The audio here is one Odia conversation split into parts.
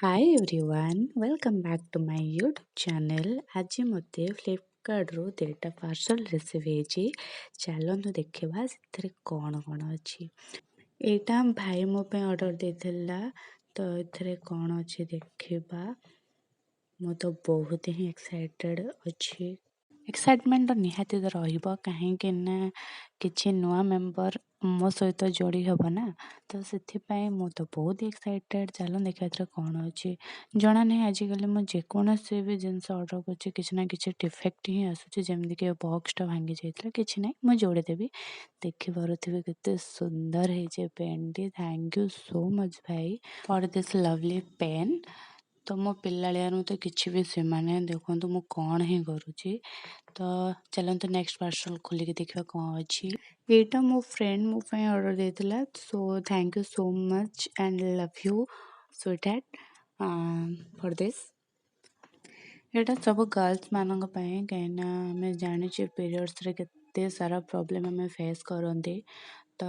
Hi everyone welcome back to my YouTube channel. आज मते फ्लिपकार्ट रो दुईटा पार्सल रिसीव होइछि। चलନ୍ତୁ देखिबा ସେଥିରେ कौन कौन अछि। एटा भाई मो पे ऑर्डर देथिला तो एथिरे कौन अछि देखिबा। मो तो बहुत ही एक्साइटेड अछि। एक्साइटमेंट निहाती तो रहिबो काहेकि ना किछि नुआ मेंबर मो सहित जोड़ी हबो ना, तो ସେଥିପାଇଁ ମୁଁ ତ ବହୁତ एक्साइटेड। ଚାଲ ଦେଖିବା ଏଥିରେ କ'ଣ ଅଛି। ଜଣା ନାହିଁ ଆଜିକାଲି ମୁଁ ଯେକୌଣସି ବି ଜିନିଷ ଅର୍ଡ଼ର କରୁଛି କିଛି ନା କିଛି ଡିଫେକ୍ଟ ହିଁ ଆସୁଛି, ଯେମିତିକି ବକ୍ସଟା ଭାଙ୍ଗି ଯାଇଥିଲା। କିଛି ନାହିଁ, ମୁଁ ଯୋଡ଼ିଦେବି। ଦେଖିପାରୁଥିବେ କେତେ ସୁନ୍ଦର ହେଇଛି ପେନ୍ଟି। ଥ୍ୟାଙ୍କ ୟୁ ସୋ ମଚ୍ ଭାଇ ଫର୍ ଦିସ୍ ଲଭଲି ପେନ୍। ତ ମୋ ପିଲାଳିଆରୁ ତ କିଛି ବି ସେମାନେ ଦେଖନ୍ତୁ ମୁଁ କ'ଣ ହିଁ କରୁଛି। ତ ଚାଲନ୍ତୁ ନେକ୍ସଟ ପାର୍ସଲ ଖୋଲିକି ଦେଖିବା କ'ଣ ଅଛି। ଏଇଟା ମୋ ଫ୍ରେଣ୍ଡ ମୋ ପାଇଁ ଅର୍ଡ଼ର ଦେଇଥିଲା। So thank you so much and love you sweet for this. ଏଇଟା ସବୁ ଗାର୍ଲସ ମାନଙ୍କ ପାଇଁ, କାହିଁକିନା ଆମେ ଜାଣିଛେ ପିରିୟଡ଼୍ସରେ କେତେ ସାରା ପ୍ରୋବ୍ଲେମ୍ ଆମେ ଫେସ୍ କରନ୍ତି। ତ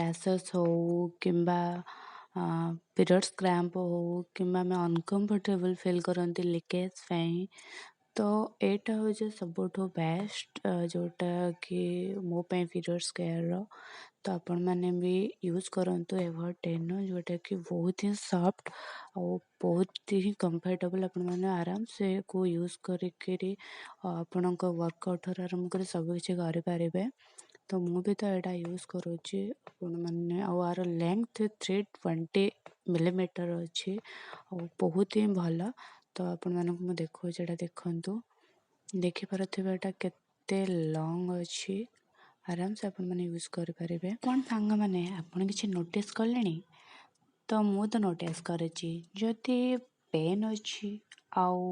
ରାସେସ୍ ହଉ କିମ୍ବା ପିରିୟଡ଼୍ସ କ୍ରାମ୍ପ ହଉ କିମ୍ବା ଆମେ ଅନକମ୍ଫର୍ଟେବଲ୍ ଫିଲ୍ କରନ୍ତି ଲିକେଜ୍ ପାଇଁ। ତ ଏଇଟା ହେଉଛି ସବୁଠୁ ବେଷ୍ଟ ଯେଉଁଟାକି ମୋ ପାଇଁ ପିରିୟଡ଼୍ସ କେୟାରର। ତ ଆପଣମାନେ ବି ୟୁଜ୍ କରନ୍ତୁ ଏଭର୍10 ଯେଉଁଟାକି ବହୁତ ହିଁ ସଫ୍ଟ ଆଉ ବହୁତ ହିଁ କମ୍ଫର୍ଟେବଲ୍। ଆପଣମାନେ ଆରାମସେ କୁ ୟୁଜ୍ କରିକିରି ଆପଣଙ୍କ ୱାର୍କଆଉଟ୍ ଠାରୁ ଆରମ୍ଭ କରି ସବୁକିଛି କରିପାରିବେ। ତ ମୁଁ ବି ତ ଏଇଟା ୟୁଜ୍ କରୁଛି। ଆପଣମାନେ ଆଉ ଆର ଲେନ୍ଥ 320 ମିଲିମିଟର ଅଛି ଆଉ ବହୁତ ହିଁ ଭଲ। ତ ଆପଣମାନଙ୍କୁ ମୁଁ ଦେଖାଉଛି, ଏଇଟା ଦେଖନ୍ତୁ। ଦେଖିପାରୁଥିବେ ଏଇଟା କେତେ ଲଙ୍ଗ ଅଛି। ଆରାମସେ ଆପଣମାନେ ୟୁଜ୍ କରିପାରିବେ। କ'ଣ ସାଙ୍ଗମାନେ ଆପଣ କିଛି ନୋଟିସ୍ କଲେଣି? ତ ମୁଁ ତ ନୋଟିସ୍ କରିଛି, ଯଦି ପେନ୍ ଅଛି ଆଉ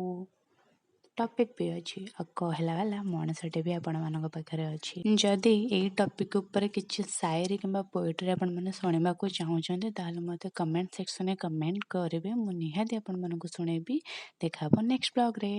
ଟପିକ୍ ବି ଅଛି ଆଉ କହିଲା ବାଲା ମଣିଷଟେ ବି ଆପଣମାନଙ୍କ ପାଖରେ ଅଛି। ଯଦି ଏଇ ଟପିକ୍ ଉପରେ କିଛି ସାଏରୀ କିମ୍ବା ପୋଏଟ୍ରି ଆପଣମାନେ ଶୁଣିବାକୁ ଚାହୁଁଛନ୍ତି ତାହେଲେ ମୋତେ କମେଣ୍ଟ ସେକ୍ସନରେ କମେଣ୍ଟ କରିବେ। ମୁଁ ନିହାତି ଆପଣମାନଙ୍କୁ ଶୁଣେଇବି। ଦେଖା ହେବ ନେକ୍ସଟ ବ୍ଲଗ୍ରେ।